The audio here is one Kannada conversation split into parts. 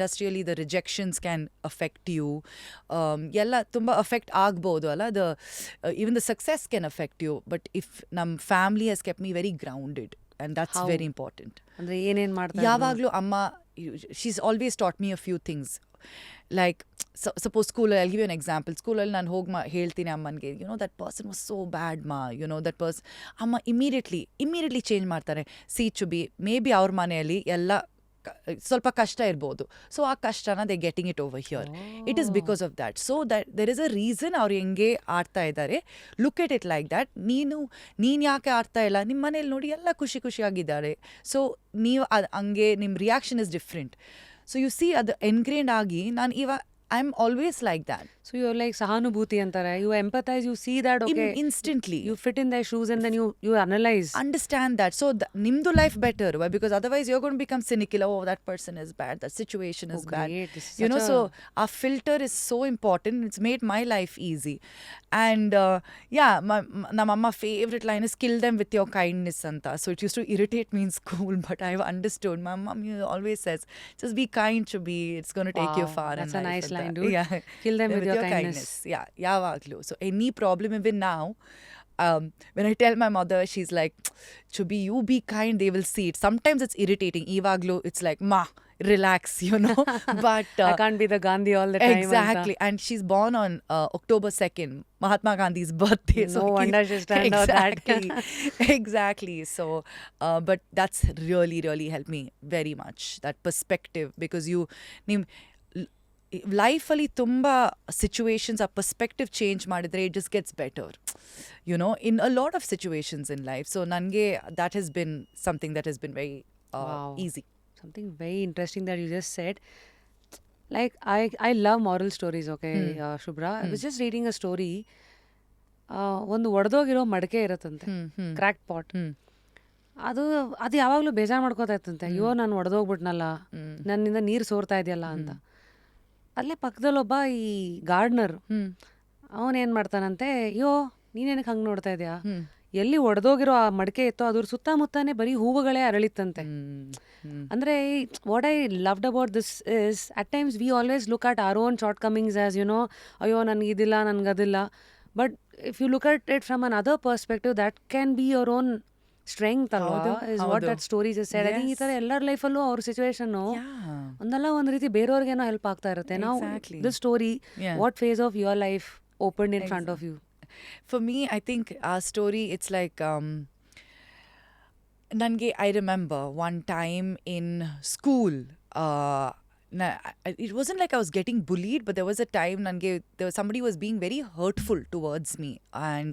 ಇಂಡಸ್ಟ್ರಿಯಲ್ಲಿ the rejections can affect you, ಎಲ್ಲ ತುಂಬ ಅಫೆಕ್ಟ್ ಆಗ್ಬೋದು ಅಲ್ಲ, even the success can affect you, but if ನಮ್ಮ family has kept me very grounded and that's very important. ಅಂದರೆ ಏನೇನು ಮಾಡ್ತಾರೆ ಯಾವಾಗಲೂ ಅಮ್ಮ, she's always taught me a few things. Like suppose ಸ್ಕೂಲಲ್ಲಿ, I give you an example. ಸ್ಕೂಲಲ್ಲಿ ನಾನು ಹೋಗಿ ಹೇಳ್ತೀನಿ ಅಮ್ಮನಿಗೆ, that person was so bad ಮಾ, ದಟ್ ಪರ್ಸನ್. ಅಮ್ಮ ಇಮಿಡಿಯೇಟ್ಲಿ ಚೇಂಜ್ ಮಾಡ್ತಾರೆ. ಟು ಬಿ ಮೇ ಬಿ ಅವ್ರ ಮನೆಯಲ್ಲಿ ಎಲ್ಲ ಸ್ವಲ್ಪ ಕಷ್ಟ ಇರ್ಬೋದು, ಸೊ ಆ ಕಷ್ಟನ they getting it over here. It is because of that. So that there is a reason ಅವ್ರು ಹೆಂಗೆ ಆಡ್ತಾ ಇದ್ದಾರೆ. Look at it like that. ನೀನು ಯಾಕೆ ಆಡ್ತಾ ಇಲ್ಲ, ನಿಮ್ಮ ಮನೇಲಿ ನೋಡಿ ಎಲ್ಲ ಖುಷಿಯಾಗಿದ್ದಾರೆ, ಸೊ ನೀವು ಹಂಗೆ ನಿಮ್ಮ reaction is different. So you see, ಅದು ಎನ್ಗ್ರೇಂಡ್ ಆಗಿ ನಾನು I am always like that. So you like ಸಹಾನುಭೂತಿ ಅಂತಾರೆ, you empathise, you see that, okay, instantly you fit in their shoes and then you analyze, understand that. So nimdu life better, why? Because otherwise you're going to become cynical. Oh, that person is bad, that situation is bad. So our filter is so important. It's made my life easy. And my mama favorite line is kill them with your kindness anta. So it used to irritate me in school, but I've understood. My mom always says, just be kind to be, it's going to take you far. That's in a life. nice line, dude. Yeah, kill them with your kindness. Yeah, yavaglu. So any problem even now, when I tell my mother, she's like, Chubi, you be kind, they will see it. Sometimes it's irritating. Ivaglu, it's like, ma, relax, But I can't be the Gandhi all the time. Exactly. And she's born on October 2nd, Mahatma Gandhi's birthday. No wonder she stand out that. Exactly. So, but that's really, really helped me very much, that perspective, because ಲೈಫಲ್ಲಿ ತುಂಬ ಸಿಚುವೇಶನ್ಸ್ ಆ ಪರ್ಸ್ಪೆಕ್ಟಿವ್ ಚೇಂಜ್ ಮಾಡಿದರೆ it just gets better, in a lot of situations in life. So ನನಗೆ that has been something that has been very easy. Something very interesting that you just said. Like, I love moral stories, okay, Shubhra. I was just reading a story. ಒಂದು ಒಡೆದೋಗಿರೋ ಮಡಕೆ ಇರತ್ತಂತೆ, ಕ್ರ್ಯಾಕ್ ಪಾಟ್. ಅದು ಯಾವಾಗಲೂ ಬೇಜಾರು ಮಾಡ್ಕೋತಾ ಇತ್ತಂತೆ, ಅಯ್ಯೋ ನಾನು ಒಡೆದೋಗ್ಬಿಟ್ನಲ್ಲ, ನನ್ನಿಂದ ನೀರು ಸೋರ್ತಾ ಇದೆಯಲ್ಲ ಅಂತ. ಅಲ್ಲೇ ಪಕ್ಕದಲ್ಲೊಬ್ಬ ಈ ಗಾರ್ಡ್ನರ್, ಅವನೇನು ಮಾಡ್ತಾನಂತೆ, ಅಯ್ಯೋ ನೀನೇನಕ್ಕೆ ಹಂಗೆ ನೋಡ್ತಾ ಇದೆಯಾ, ಎಲ್ಲಿ ಒಡೆದೋಗಿರೋ ಆ ಮಡಿಕೆ ಇತ್ತೋ ಅದ್ರ ಸುತ್ತಮುತ್ತನೇ ಬರೀ ಹೂವುಗಳೇ ಅರಳಿತ್ತಂತೆ. ಅಂದರೆ what I loved about this is, at times we always look at our own shortcomings as ಅಯ್ಯೋ ನನಗಿದಿಲ್ಲ ನನಗದಿಲ್ಲ. But if you look at it from another perspective, that can be your own strength ಅಲ್ವಾ, is what that stories is said. I think ಈ ಥರ ಎಲ್ಲರ ಲೈಫಲ್ಲೂ ಅವ್ರ ಸಿಚುವೇಶನ್ನು ಒಂದಲ್ಲ ಒಂದು ರೀತಿ ಬೇರೆಯವ್ರಿಗೇನೋ ಹೆಲ್ಪ್ ಆಗ್ತಾ ಇರುತ್ತೆ. ನಾವು this story, what phase of your life opened in front of you? For me, I think our story, it's like, I remember one time in school, it wasn't like I was getting bullied, but there was a time somebody was being very hurtful towards me, and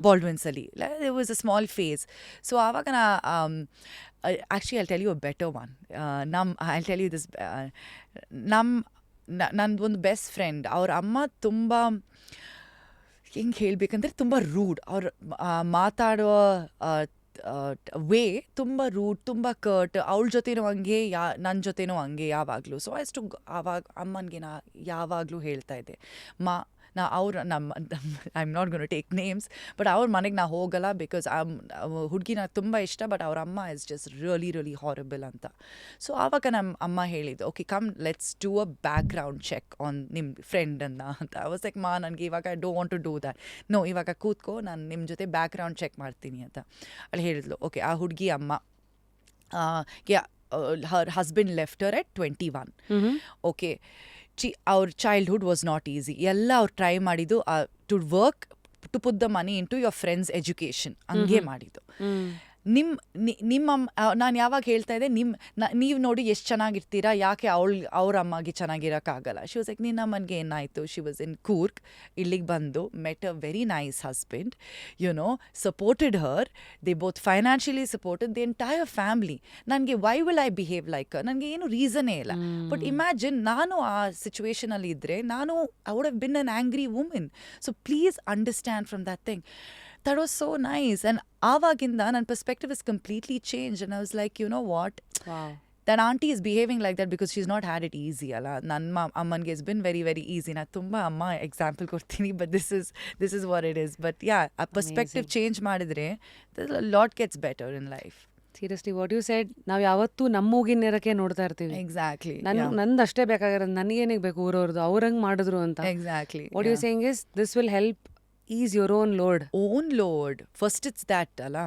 Baldwin's Ali, there was a small phase. So avaga actually I'll tell you a better one. I'll tell you this. Nandu best friend, our amma tumba ಹೆಂಗೆ ಹೇಳಬೇಕಂದ್ರೆ ತುಂಬ ರೂಡ್, ಅವ್ರು ಮಾತಾಡೋ ವೇ ತುಂಬ ರೂಡ್, ತುಂಬ ಕರ್ಟ್. ಅವಳ ಜೊತೆನೂ ಹಂಗೆ, ನನ್ನ ಜೊತೆನೂ ಹಂಗೆ ಯಾವಾಗಲೂ. ಸೊ ಅಷ್ಟು ಆವಾಗ ಅಮ್ಮನಿಗೆ ಯಾವಾಗಲೂ ಹೇಳ್ತಾ ಇದ್ದೆ, I am not going to take names, but ಅವ್ರ ಮನೆಗೆ ನಾ ಹೋಗಲ್ಲ, ಬಿಕಾಸ್ ಹುಡುಗಿ ನನಗೆ ತುಂಬ ಇಷ್ಟ, ಬಟ್ ಅವ್ರ ಅಮ್ಮ ಇಸ್ ಜಸ್ಟ್ ರಿಯಲಿ ಹಾರಬಲ್ ಅಂತ. ಸೊ ಆವಾಗ ನಮ್ಮ ಅಮ್ಮ ಹೇಳಿದ್ದು, okay come let's do a background check on ನಿಮ್ಮ ಫ್ರೆಂಡನ್ನು ಅಂತ. ಐ ವಾಸ್ ಲೈಕ್, ನನಗೆ ಇವಾಗ I don't want to do that, no ಇವಾಗ ಕೂತ್ಕೋ, ನಾನು ನಿಮ್ಮ ಜೊತೆ ಬ್ಯಾಕ್ ಗ್ರೌಂಡ್ ಚೆಕ್ ಮಾಡ್ತೀನಿ ಅಂತ ಅಲ್ಲಿ ಹೇಳಿದ್ಲು. ಓಕೆ, ಆ ಹುಡುಗಿ ಅಮ್ಮ, her husband left her at 21. Okay, our childhood was not easy. ಎಲ್ಲ ಅವ್ರು ಟ್ರೈ ಮಾಡಿದ್ದು to work to put the money into your friends education, ಹಂಗೆ ಮಾಡಿದ್ದು. ನಿಮ್ಮ ನಾನು ಯಾವಾಗ ಹೇಳ್ತಾ ಇದ್ದೆ, ನೀವು ನೋಡಿ ಎಷ್ಟು ಚೆನ್ನಾಗಿರ್ತೀರಾ, ಯಾಕೆ ಅವ್ರ ಅಮ್ಮಗೆ ಚೆನ್ನಾಗಿರೋಕ್ಕಾಗಲ್ಲ? ಶಿ ವಾಸ್ ಲೈಕ್, ನಿನ್ನ ಅಮ್ಮನಿಗೆ ಏನಾಯಿತು? ಶಿ ವಾಸ್ ಇನ್ ಕೂರ್ಗ್, ಇಲ್ಲಿಗೆ ಬಂದು met a very nice husband, supported her. They both financially supported the entire family. ನನಗೆ why will I behave like, ನನಗೆ ಏನು ರೀಸನ್ನೇ ಇಲ್ಲ. ಬಟ್ ಇಮ್ಯಾಜಿನ್, ನಾನು ಆ ಸಿಚುವೇಶನಲ್ಲಿ ಇದ್ದರೆ, I would have been an angry women. So please understand from that thing. That was so nice. And avaginda ನನ್ನ perspective is completely changed, and I was like, you know what? Wow. That auntie is behaving like that because she's not had it easy. Alla ನನ್ನ ಅಮ್ಮನಿಗೆ it's been very, very easy. ನಾ ತುಂಬ ಅಮ್ಮ ಎಕ್ಸಾಂಪಲ್ ಕೊಡ್ತೀನಿ, but this is what it is. But yeah, a perspective change ಮಾಡಿದ್ರೆ a lot gets better in life. Seriously what you said, ನಾವು ಯಾವತ್ತೂ ನಮ್ಮ ಮೂಗಿನ ನೇರಕ್ಕೆ ನೋಡ್ತಾ ಇರ್ತೀವಿ. ಎಕ್ಸಾಕ್ಟ್ಲಿ ನಂದು ಅಷ್ಟೇ ಬೇಕಾಗಿರೋದು, ನನಗೇನಿಗೆ ಬೇಕು ಊರವ್ರದ್ದು, ಅವ್ರಂಗೆ ಮಾಡಿದ್ರು ಅಂತ. Exactly what you saying is this will help ease your own load. Own load first it's that ಅಲ್ಲ.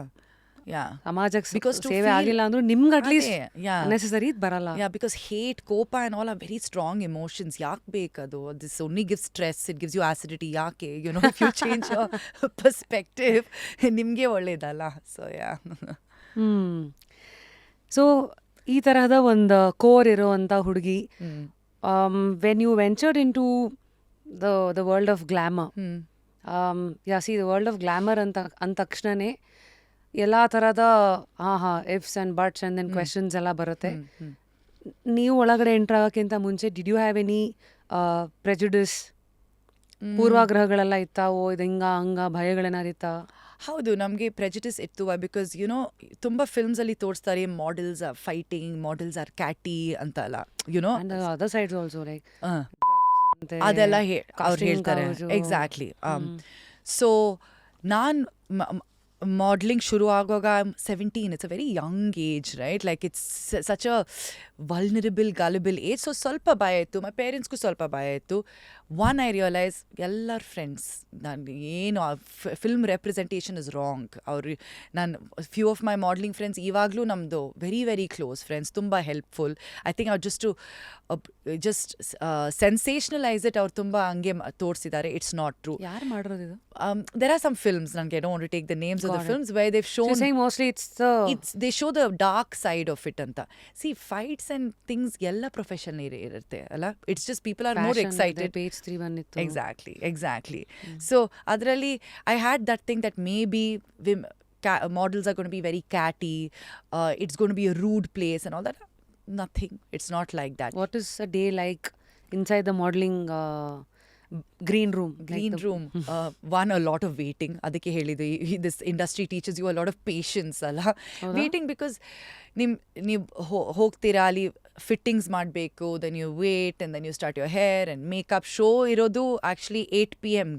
ಸಮಾಜಕ್ಕೆ Because to ಸೇವೆ feel- ಆಗಿಲ್ಲ ಅಂದ್ರೂ ನಿಮ್ಗೆ ಅಟ್ಲೀಸ್ಟ್ yeah. ನೆಸೆಸರಿ ಬರಲ್ಲ. Because hate, kopa and all are very strong emotions. Yak bekadu. This only gives stress. It gives you acidity. Yake. If you change your perspective, nimge ಒಳ್ಳೇದಲ್ಲ. So yeah. ಸೊ ಈ ತರಹದ ಒಂದು ಕೋರ್ ಇರೋವಂಥ ಹುಡುಗಿ, when you ventured into the world of glamour, the world of glamour ಅಂದ ತಕ್ಷಣನೇ ಎಲ್ಲ ಥರದ ifs and buts and then questions ಎಲ್ಲ ಬರುತ್ತೆ. ನೀವು ಒಳಗಡೆ ಎಂಟ್ರ್ ಆಗೋಕ್ಕಿಂತ ಮುಂಚೆ did you have any prejudices, ಪೂರ್ವಾಗ್ರಹಗಳೆಲ್ಲ ಇತ್ತಾ? ಇದು ಹಂಗ ಭಯಗಳೇನಾರು ಇತ್ತಾ? ಹೌದು, ನಮಗೆ ಪ್ರೆಜುಡಿಸ್ ಇತ್ತು. ಬಿಕಾಸ್ ತುಂಬ ಫಿಲ್ಮ್ಸಲ್ಲಿ ತೋರಿಸ್ತಾರೆ models are fighting, models are catty ಅಂತ ಅಲ್ಲ, and other sides also like ಅದೆಲ್ಲ ಅವ್ರು ಹೇಳ್ತಾರೆ. ಎಕ್ಸಾಕ್ಟ್ಲಿ. ಸೊ ನಾನು ಮಾಡಲಿಂಗ್ ಶುರು ಆಗುವಾಗ 17, it's a very young age, right? Like it's such a vulnerable gullible age. So ಸ್ವಲ್ಪ ಭಯ ಇತ್ತು, ಮೈ ಪೇರೆಂಟ್ಸ್ಗೂ ಸ್ವಲ್ಪ ಭಯ ಇತ್ತು. ಐ ರಿಯಲೈಸ್ ಎಲ್ಲರ ಫ್ರೆಂಡ್ಸ್, ನಾನು ಏನು ಫಿಲ್ಮ್ ರೆಪ್ರೆಸೆಂಟೇಷನ್ ಇಸ್ ರಾಂಗ್. ನಾನು few of my modelling friends ಇವಾಗಲೂ ನಮ್ಮದು ವೆರಿ ವೆರಿ ಕ್ಲೋಸ್ ಫ್ರೆಂಡ್ಸ್, ತುಂಬ ಹೆಲ್ಪ್ಫುಲ್. ಐ ಥಿಂಕ್ ಅವ್ರು ಜಸ್ಟ್ ಸೆನ್ಸೇಷನಲೈಸ್ ಇಟ್. ಅವ್ರು ತುಂಬ ಹಂಗೆ ತೋರಿಸಿದ್ದಾರೆ. It's not true. ಯಾರು ಮಾಡಿರೋದು ಇದು? There are some films, I don't want to take the names of the films, where they've shown... So you're saying mostly they show the dark side of it anta. See, fights and things yella professional irutte alla. It's just people are more excited. Page 3 ಬಂದಿತ್ತು. Exactly. So adralli I had that thing that maybe models are going to be very catty, it's going to be a rude place and all that. Nothing. It's not like that. What is a day like inside the modeling green room? One, a lot of waiting. ಅದಕ್ಕೆ ಹೇಳಿದ್ದು, this industry teaches you a lot of patience ಅಲ್ಲ. Waiting because ನೀವು ಹೋಗ್ತೀರಾ, ಅಲ್ಲಿ ಫಿಟ್ಟಿಂಗ್ಸ್ ಮಾಡಬೇಕು, then you wait and then you start your hair and makeup. Show ಇರೋದು ಆ್ಯಕ್ಚುಲಿ 8 PM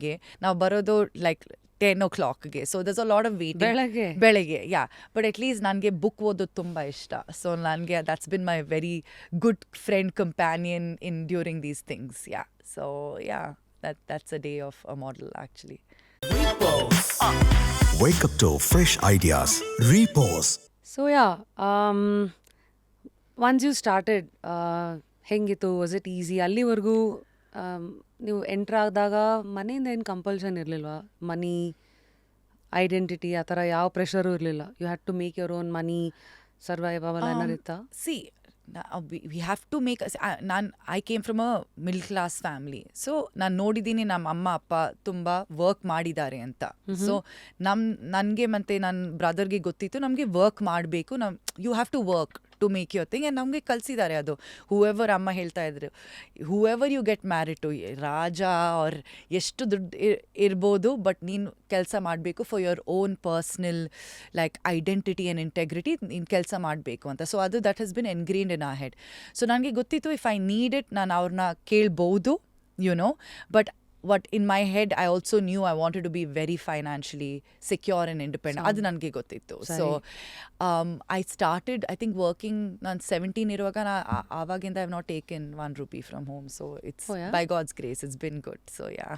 ನಾವು ಬರೋದು ಲೈಕ್ 10 o'clockಗೆ. So there's a lot of waiting ಬೆಳಗ್ಗೆ. ಬಟ್ ಅಟ್ ಲೀಸ್ಟ್ ನನಗೆ ಬುಕ್ ಓದೋದು ತುಂಬ ಇಷ್ಟ. ಸೊ ನನಗೆ that's been my very good friend companion in during these things. So that's a day of a model actually. Wake up to fresh ideas. Repose. So once you started, ಹೆಂಗಿತ್ತು? Was it easy? ಅಲ್ಲಿವರೆಗೂ ನೀವು ಎಂಟ್ರ್ ಆದಾಗ ಮನೆಯಿಂದ ಏನು ಕಂಪಲ್ಷನ್ ಇರಲಿಲ್ವಾ? ಮನಿ, ಐಡೆಂಟಿಟಿ ಆ ಥರ ಯಾವ ಪ್ರೆಷರು ಇರಲಿಲ್ಲ? You had to make your own money, survive ಅವೆಲ್ಲ ಏನಾರು ಇತ್ತಾ? See, we have to make I came from a middle class family. So ನಾನು ನೋಡಿದ್ದೀನಿ ನಮ್ಮ ಅಮ್ಮ ಅಪ್ಪ ತುಂಬ ವರ್ಕ್ ಮಾಡಿದ್ದಾರೆ ಅಂತ. ಸೊ ನನಗೆ ಮತ್ತು ನನ್ನ ಬ್ರದರ್ಗೆ ಗೊತ್ತಿತ್ತು ನಮಗೆ ವರ್ಕ್ ಮಾಡಬೇಕು, you have to work to make your thing. And ನಮಗೆ ಕಲಿಸಿದ್ದಾರೆ ಅದು. ಹೂಎವರ್ ಅಮ್ಮ ಹೇಳ್ತಾ ಇದ್ರು, whoever you get married to, ರಾಜ ಅವ್ರ ಎಷ್ಟು ದುಡ್ಡು ಇರ್ಬೋದು, ಬಟ್ ನೀನು ಕೆಲಸ ಮಾಡಬೇಕು for your own personal like identity and integrity. ನೀನು ಕೆಲಸ ಮಾಡಬೇಕು ಅಂತ. ಸೊ ಅದು ದಟ್ ಹಸ್ ಬಿನ್ ಎನ್ಗ್ರೀನ್ಡ್ ಇನ್ ಆ ಹೆಡ್. ಸೊ ನನಗೆ ಗೊತ್ತಿತ್ತು, ಇಫ್ ಐ ನೀಡ್ ಇಟ್ ನಾನು ಅವ್ರನ್ನ ಕೇಳ್ಬೋದು, but what in my head I also knew I wanted to be very financially secure and independent. Adu nange gottittu. So I started, I think, working on 17 iruvaga avaginda I have not taken 1 rupee from home. So it's by God's grace it's been good. So yeah.